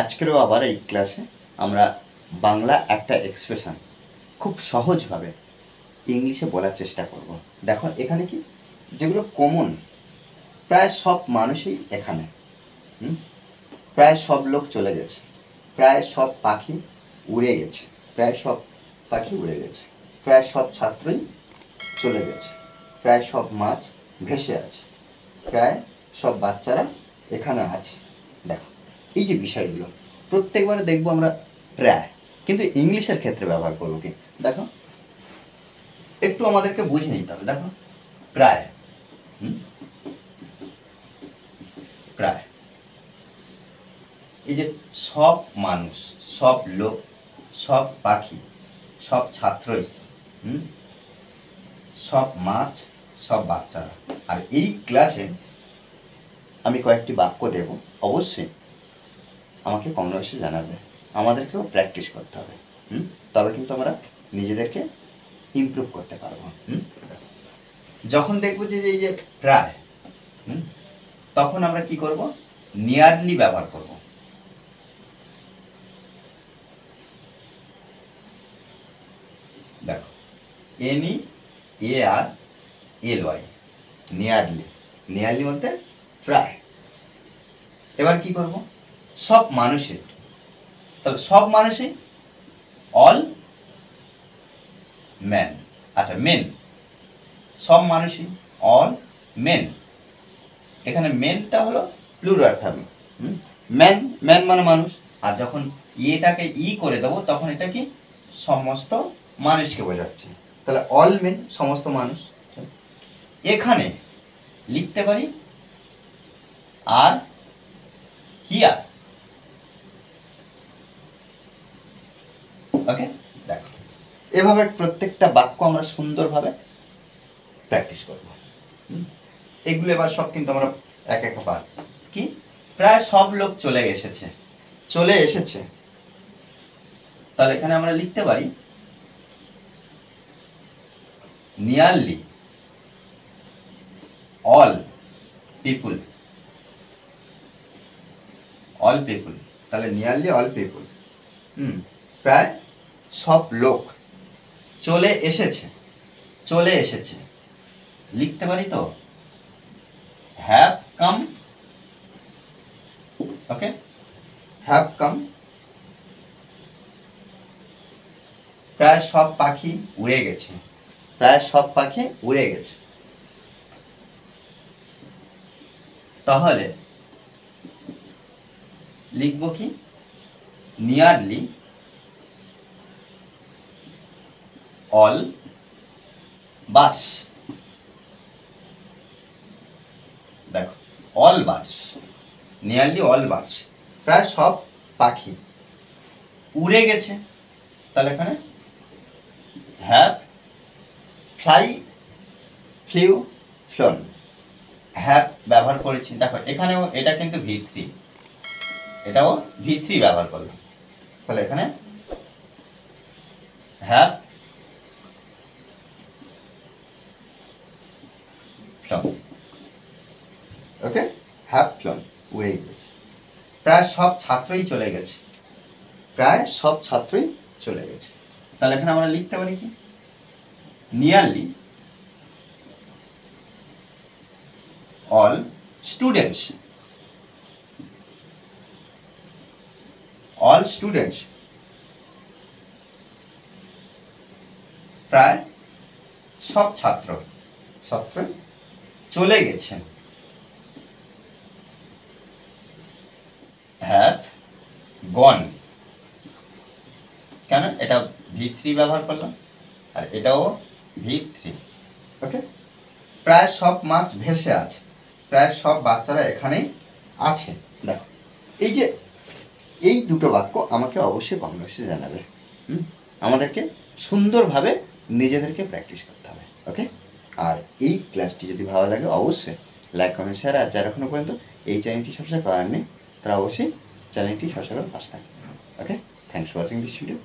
আজকেরও আবার এই ক্লাসে আমরা বাংলা একটা এক্সপ্রেশন খুব সহজভাবে ইংলিশে বলার চেষ্টা করব। দেখো এখানে কি যেগুলো কমন, প্রায় সব মানুষই এখানে, প্রায় সব লোক চলে গেছে, প্রায় সব পাখি উড়ে গেছে, প্রায় সব পাখি উড়ে গেছে, প্রায় সব ছাত্রই চলে গেছে, প্রায় সব মাছ ভেসে আছে, প্রায় সব বাচ্চারা এখানে আছে। দেখো এই যে বিষয়গুলো প্রত্যেকবারে দেখবো আমরা প্রায়, কিন্তু ইংলিশের ক্ষেত্রে ব্যবহার করবো কি দেখো একটু আমাদেরকে বুঝে নিতে হবে। দেখো প্রায়, প্রায় এই যে সব মানুষ, সব লোক, সব পাখি, সব ছাত্রই, সব মাছ, সব বাচ্চারা। আর এই ক্লাসে আমি কয়েকটি বাক্য দেব, অবশ্যই আমাকে কমেন্টে জানাবে, আমাদেরকেও প্র্যাকটিস করতে হবে, তবে কিন্তু আমরা নিজেদেরকে ইমপ্রুভ করতে পারবো। যখন দেখবো যে এই যে প্রায়, তখন আমরা কি করব, নিয়ারলি ব্যবহার করব। দেখো NEARLY, নিয়ারলি, নিয়ারলি বলতে প্রায়। এবার কি করব, সব মানুষের, তাহলে সব মানুষই অল ম্যান, আচ্ছা মেন, সব মানুষই অল মেন। এখানে মেনটা হলো প্লুরাল ফর্ম, ম্যান, ম্যান মানে মানুষ। আর যখন এটাকে করে দেবো তখন এটা কি সমস্ত মানুষকে বোঝাচ্ছে, তাহলে অল মেন সমস্ত মানুষ। এখানে লিখতে পারি আর হিয়ার, ওকে। দেখো এভাবে প্রত্যেকটা বাক্য আমরা সুন্দরভাবে প্র্যাকটিস করব। এগুলো এবার সব কিন্তু আমরা এক এক বার কি, প্রায় সব লোক চলে এসেছে, চলে এসেছে, তাহলে এখানে আমরা লিখতে পারি নিয়ারলি অল পিপুল, অল পিপুল, তাহলে নিয়ারলি অল পিপুল, প্রায় সব লোক চলে এসেছে, চলে এসেছে, লিখতে পারি তো have come, okay, have come. প্রায় সব পাখি উড়ে গেছে, প্রায় সব পাখি উড়ে গেছে, তাহলে লিখব কি নিয়ারলি অল বার্ডস। দেখো all birds, nearly all birds, প্রায় সব পাখি উড়ে গেছে, তাহলে এখানে have fly, flew, flown, have ব্যবহার করেছি। দেখো এখানেও এটা কিন্তু V3, এটাও V3 ব্যবহার করলাম, তাহলে এখানে have flown, okay, have flown, উড়ে গেছে। প্রায় সব ছাত্রই চলে গেছে, প্রায় সব ছাত্রই চলে গেছে, তাহলে এখানে আমরা লিখতে পারি কি nearly all students, all students, প্রায় সব ছাত্র, ছাত্র চলে গেছেন, হ্যাভ গন, কেন এটা V3 ব্যবহার করলাম আর এটাও V3, ওকে। প্রায় সব মাছ ভেসে আছে, প্রায় সব বাচ্চারা এখানেই আছে। দেখো এই যে এই দুটো বাক্য আমাকে অবশ্যই কমেন্টে জানাবে, আমাদেরকে সুন্দরভাবে নিজেদেরকে প্র্যাকটিস করতে হবে, ওকে। আর এই ক্লাসটি যদি ভালো লাগে অবশ্যই লাইক, কমেন্ট, শেয়ার। আর যারা এখনো পর্যন্ত এই চ্যানেলটি সাবস্ক্রাইব করেননি তারা অবশ্যই চ্যানেলটি সাবস্ক্রাইব করে পাশে থাকবে, okay. Thanks for watching this video.